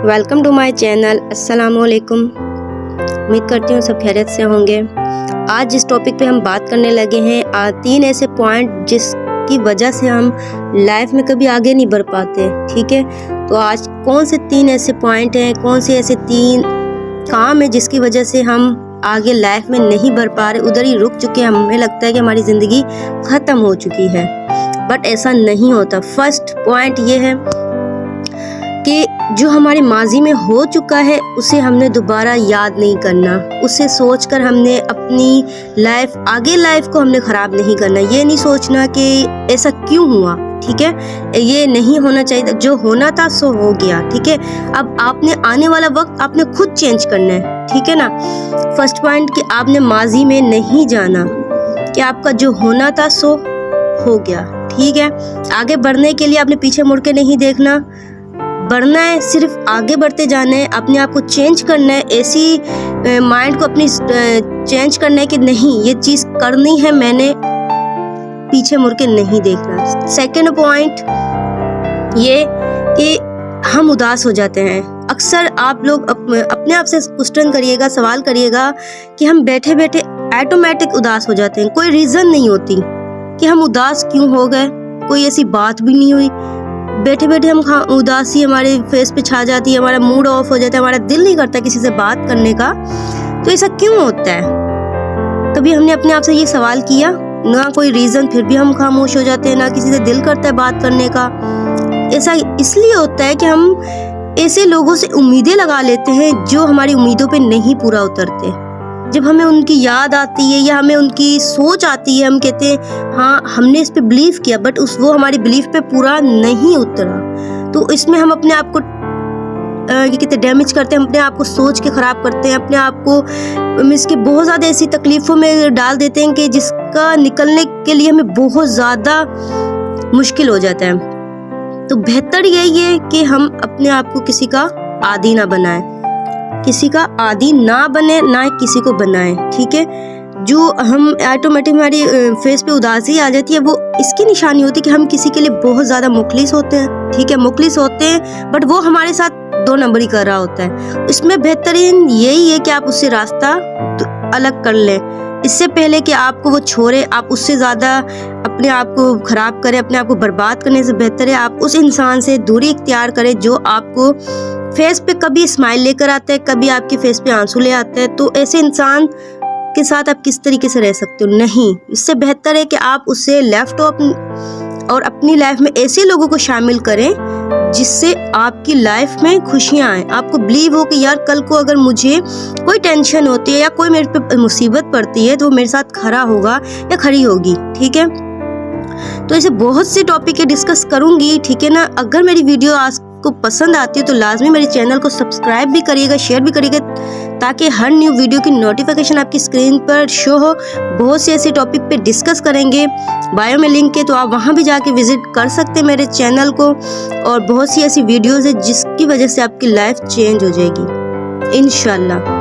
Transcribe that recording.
Welcome to my channel. अस्सलाम वालेकुम। उम्मीद करती हूँ सब खैरियत से होंगे। आज जिस टॉपिक पे हम बात करने लगे हैं 3 ऐसे पॉइंट जिसकी वजह से हम लाइफ में कभी आगे नहीं बढ़ पाते। ठीक है, तो आज कौन से 3 ऐसे पॉइंट हैं, कौन से ऐसे 3 काम है जिसकी वजह से हम आगे लाइफ में नहीं बढ़ पा रहे, उधर ही रुक चुके हैं। हमें लगता है कि हमारी ज़िंदगी ख़त्म हो चुकी है, बट ऐसा नहीं होता। फर्स्ट पॉइंट ये है कि जो हमारे माजी में हो चुका है उसे हमने दोबारा याद नहीं करना, उसे सोचकर हमने अपनी आगे लाइफ को हमने ख़राब नहीं करना। ये नहीं सोचना कि ऐसा क्यों हुआ, ठीक है, ये नहीं होना चाहिए। जो होना था सो हो गया, ठीक है। अब आपने आने वाला वक्त आपने खुद चेंज करना है, ठीक है ना। फर्स्ट पॉइंट कि आपने माजी में नहीं जाना, कि आपका जो होना था सो हो गया, ठीक है। आगे बढ़ने के लिए आपने पीछे मुड़ के नहीं देखना, बढ़ना है, सिर्फ आगे बढ़ते जाना है, अपने आप को चेंज करना है। ऐसी माइंड को अपनी चेंज करना है कि नहीं ये चीज़ करनी है, मैंने पीछे मुड़ के नहीं देखना। सेकंड पॉइंट ये कि हम उदास हो जाते हैं। अक्सर आप लोग अपने आप से क्वेश्चन करिएगा, सवाल करिएगा कि हम बैठे बैठे ऑटोमेटिक उदास हो जाते हैं। कोई रीज़न नहीं होती कि हम उदास क्यों हो गए, कोई ऐसी बात भी नहीं हुई, बैठे बैठे हम उदासी हमारे फेस पे छा जाती है, हमारा मूड ऑफ हो जाता है, हमारा दिल नहीं करता किसी से बात करने का। तो ऐसा क्यों होता है? कभी हमने अपने आप से ये सवाल किया? ना कोई रीज़न, फिर भी हम खामोश हो जाते हैं, ना किसी से दिल करता है बात करने का। ऐसा इसलिए होता है कि हम ऐसे लोगों से उम्मीदें लगा लेते हैं जो हमारी उम्मीदों पे नहीं पूरा उतरते। जब हमें उनकी याद आती है या हमें उनकी सोच आती है, हम कहते हैं हाँ हमने इस पे बिलीव किया, बट वो हमारी बिलीफ पे पूरा नहीं उतरा। तो इसमें हम अपने आप को ये कहते डैमेज करते हैं, अपने आप को सोच के ख़राब करते हैं, अपने आप को इसके बहुत ज़्यादा ऐसी तकलीफ़ों में डाल देते हैं कि जिसका निकलने के लिए हमें बहुत ज़्यादा मुश्किल हो जाता है। तो बेहतर यही है कि हम अपने आप को किसी का आदी ना बनाएं, किसी का आदी ना बने, ना किसी को बनाएं, ठीक है। जो हम ऑटोमेटिक हमारी फेस पे उदासी आ जाती है, वो इसकी निशानी होती है कि हम किसी के लिए बहुत ज़्यादा मुखलिस होते हैं, ठीक है, मुखलिस होते हैं, बट वो हमारे साथ 2 नंबरी कर रहा होता है। इसमें बेहतरीन यही है कि आप उससे रास्ता अलग कर लें, इससे पहले कि आपको वो छोड़े, आप उससे ज़्यादा अपने आप को ख़राब करें, अपने आप को बर्बाद करने से बेहतर है आप उस इंसान से दूरी इख्तियार करें जो आपको फेस पे कभी स्माइल लेकर आता है, कभी आपके फेस पे आंसू ले आता है। तो ऐसे इंसान के साथ आप किस तरीके से रह सकते हो? नहीं, इससे बेहतर है कि आप उससे लेफ्ट हो और अपनी लाइफ में ऐसे लोगों को शामिल करें जिससे आपकी लाइफ में खुशियां आए। आपको बिलीव हो कि यार कल को अगर मुझे कोई टेंशन होती है या कोई मेरे पे मुसीबत पड़ती है तो वो मेरे साथ खड़ा होगा या खड़ी होगी, ठीक है। तो ऐसे बहुत से टॉपिक है डिस्कस करूंगी, ठीक है ना। अगर मेरी वीडियो आपको पसंद आती है तो लाजमी मेरे चैनल को सब्सक्राइब भी करिएगा, शेयर भी करिएगा, ताकि हर न्यू वीडियो की नोटिफिकेशन आपकी स्क्रीन पर शो हो। बहुत से ऐसे टॉपिक पे डिस्कस करेंगे, बायो में लिंक है तो आप वहां भी जाके विजिट कर सकते हैं मेरे चैनल को। और बहुत सी ऐसी वीडियोज़ है जिसकी वजह से आपकी लाइफ चेंज हो जाएगी इंशाल्लाह।